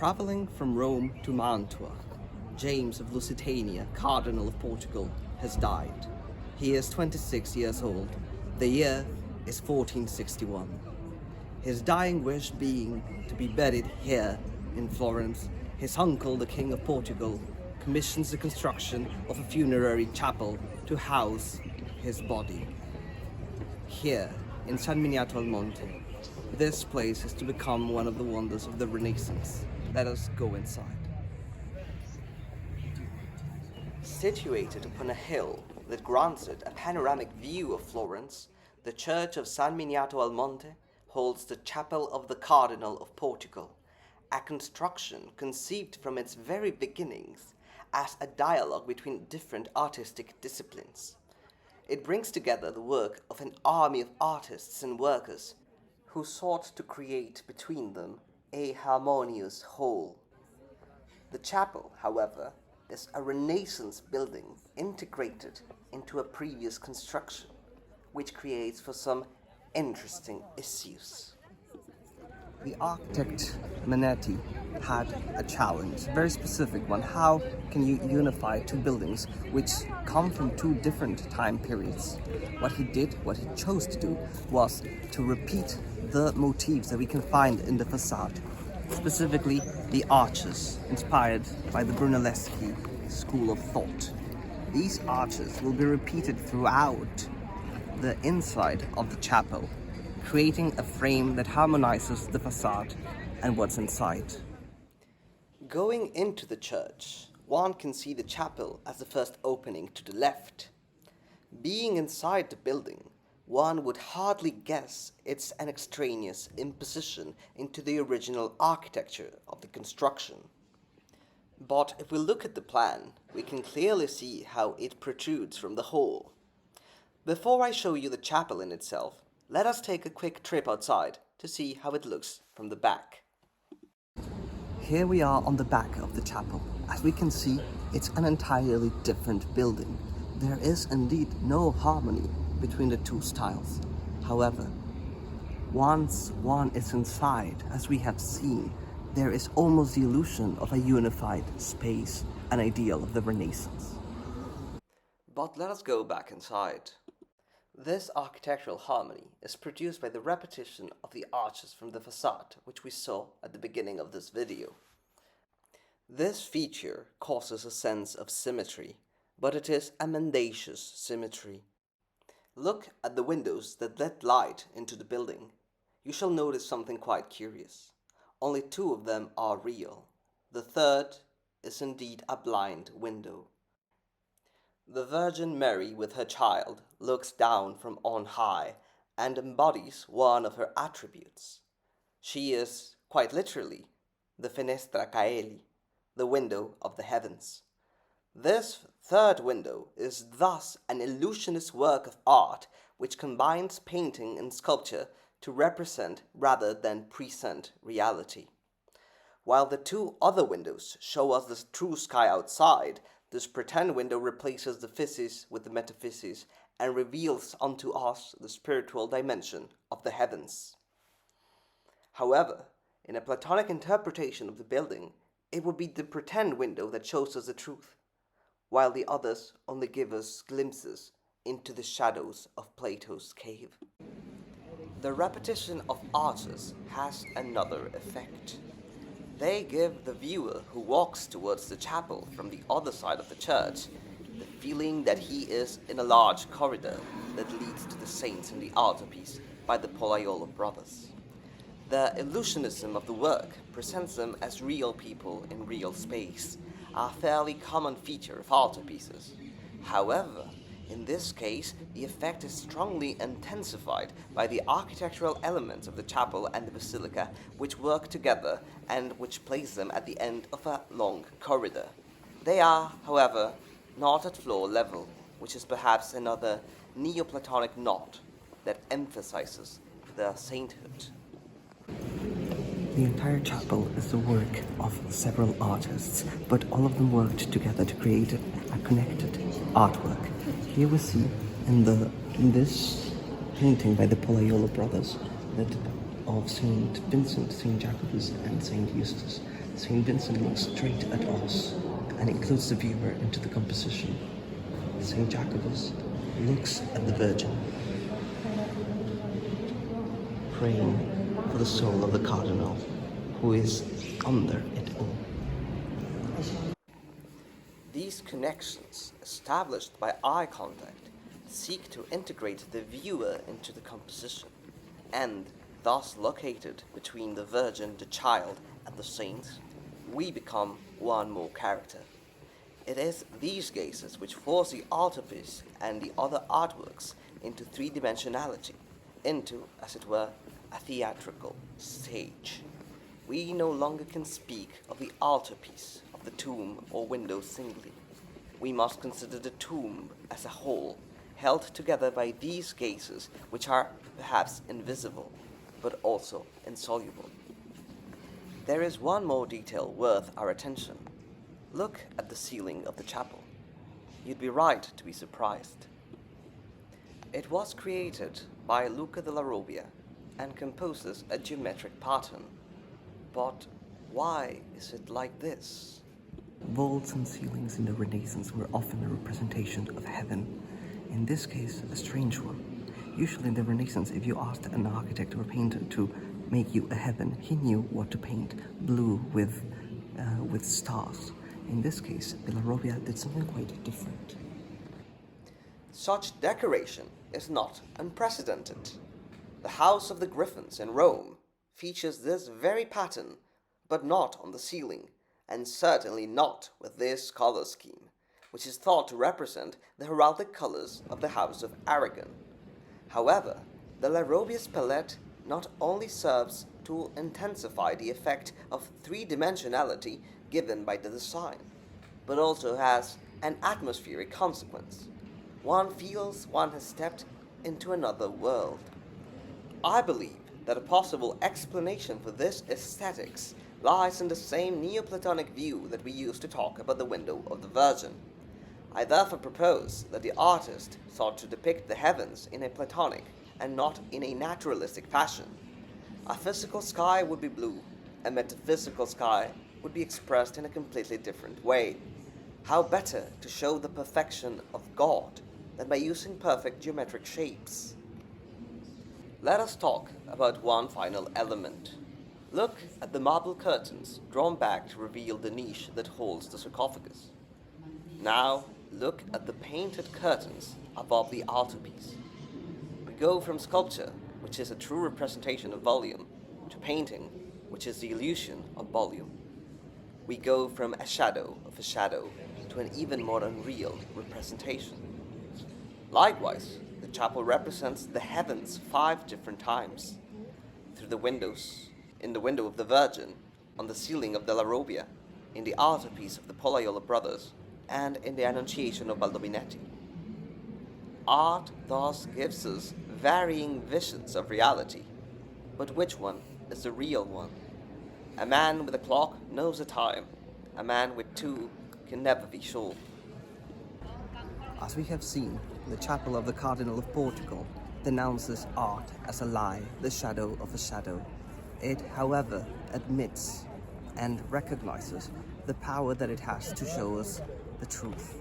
Traveling from Rome to Mantua, James of Lusitania, Cardinal of Portugal, has died. He is 26 years old. The year is 1461. His dying wish being to be buried here in Florence, his uncle, the King of Portugal, commissions the construction of a funerary chapel to house his body. Here, in San Miniato al Monte, this place is to become one of the wonders of the Renaissance. Let us go inside. Situated upon a hill that grants it a panoramic view of Florence, the church of San Miniato al Monte holds the chapel of the Cardinal of Portugal, a construction conceived from its very beginnings as a dialogue between different artistic disciplines. It brings together the work of an army of artists and workers who sought to create between them a harmonious whole. The chapel, however, is a Renaissance building integrated into a previous construction, which creates for some interesting issues. The architect Manetti had a challenge, a very specific one. How can you unify two buildings which come from two different time periods? What he chose to do, was to repeat the motifs that we can find in the facade, specifically the arches, inspired by the Brunelleschi school of thought. These arches will be repeated throughout the inside of the chapel, creating a frame that harmonizes the facade and what's inside. Going into the church, one can see the chapel as the first opening to the left. Being inside the building, one would hardly guess it's an extraneous imposition into the original architecture of the construction. But if we look at the plan, we can clearly see how it protrudes from the whole. Before I show you the chapel in itself, let us take a quick trip outside to see how it looks from the back. Here we are on the back of the chapel. As we can see, it's an entirely different building. There is indeed no harmony between the two styles. However, once one is inside, as we have seen, there is almost the illusion of a unified space, an ideal of the Renaissance. But let us go back inside. This architectural harmony is produced by the repetition of the arches from the facade, which we saw at the beginning of this video. This feature causes a sense of symmetry, but it is a mendacious symmetry. Look at the windows that let light into the building. You shall notice something quite curious. Only two of them are real. The third is indeed a blind window. The Virgin Mary with her child looks down from on high and embodies one of her attributes. She is, quite literally, the Finestra Caeli, the window of the heavens. This third window is thus an illusionist work of art which combines painting and sculpture to represent rather than present reality. While the two other windows show us the true sky outside, this pretend window replaces the physis with the metaphysis and reveals unto us the spiritual dimension of the heavens. However, in a Platonic interpretation of the building, it would be the pretend window that shows us the truth, while the others only give us glimpses into the shadows of Plato's cave. The repetition of arches has another effect. They give the viewer who walks towards the chapel from the other side of the church the feeling that he is in a large corridor that leads to the saints in the altarpiece by the Pollaiolo brothers. The illusionism of the work presents them as real people in real space, a fairly common feature of altarpieces. However, in this case, the effect is strongly intensified by the architectural elements of the chapel and the basilica, which work together and which place them at the end of a long corridor. They are, however, not at floor level, which is perhaps another Neoplatonic knot that emphasizes their sainthood. The entire chapel is the work of several artists, but all of them worked together to create a connected artwork. Here we see in this painting by the Pollaiolo brothers that of Saint Vincent, Saint Jacobus, and Saint Eustace. St. Vincent looks straight at us and includes the viewer into the composition. St. Jacobus looks at the Virgin, praying for the soul of the Cardinal, who is under it all. These connections, established by eye contact, seek to integrate the viewer into the composition, and thus located between the Virgin, the Child, and the saints, we become one more character. It is these gazes which force the altarpiece and the other artworks into three-dimensionality, into, as it were, a theatrical stage. We no longer can speak of the altarpiece, of the tomb or window singly. We must consider the tomb as a whole, held together by these gazes which are perhaps invisible, but also insoluble. There is one more detail worth our attention. Look at the ceiling of the chapel. You'd be right to be surprised. It was created by Luca della Robbia and composes a geometric pattern. But why is it like this? Vaults and ceilings in the Renaissance were often a representation of heaven. In this case, a strange one. Usually in the Renaissance, if you asked an architect or painter to make you a heaven, he knew what to paint, blue with stars. In this case, della Robbia did something quite different. Such decoration is not unprecedented. The House of the Griffins in Rome features this very pattern, but not on the ceiling, and certainly not with this color scheme, which is thought to represent the heraldic colors of the House of Aragon. However, della Robbia's palette not only serves to intensify the effect of three-dimensionality given by the design, but also has an atmospheric consequence. One feels one has stepped into another world. I believe that a possible explanation for this aesthetics lies in the same Neoplatonic view that we use to talk about the window of the Virgin. I therefore propose that the artist sought to depict the heavens in a Platonic and not in a naturalistic fashion. A physical sky would be blue, a metaphysical sky would be expressed in a completely different way. How better to show the perfection of God than by using perfect geometric shapes? Let us talk about one final element. Look at the marble curtains drawn back to reveal the niche that holds the sarcophagus. Now look at the painted curtains above the altarpiece. We go from sculpture, which is a true representation of volume, to painting, which is the illusion of volume. We go from a shadow of a shadow to an even more unreal representation. Likewise, the chapel represents the heavens 5 different times. Through the windows, in the window of the Virgin, on the ceiling of della Robbia, in the altarpiece of the Pollaiuolo brothers, and in the Annunciation of Baldovinetti. Art thus gives us varying visions of reality, but which one is the real one? A man with a clock knows the time. A man with 2 can never be sure. As we have seen, the chapel of the Cardinal of Portugal denounces art as a lie, the shadow of a shadow. It, however, admits and recognizes the power that it has to show us the truth.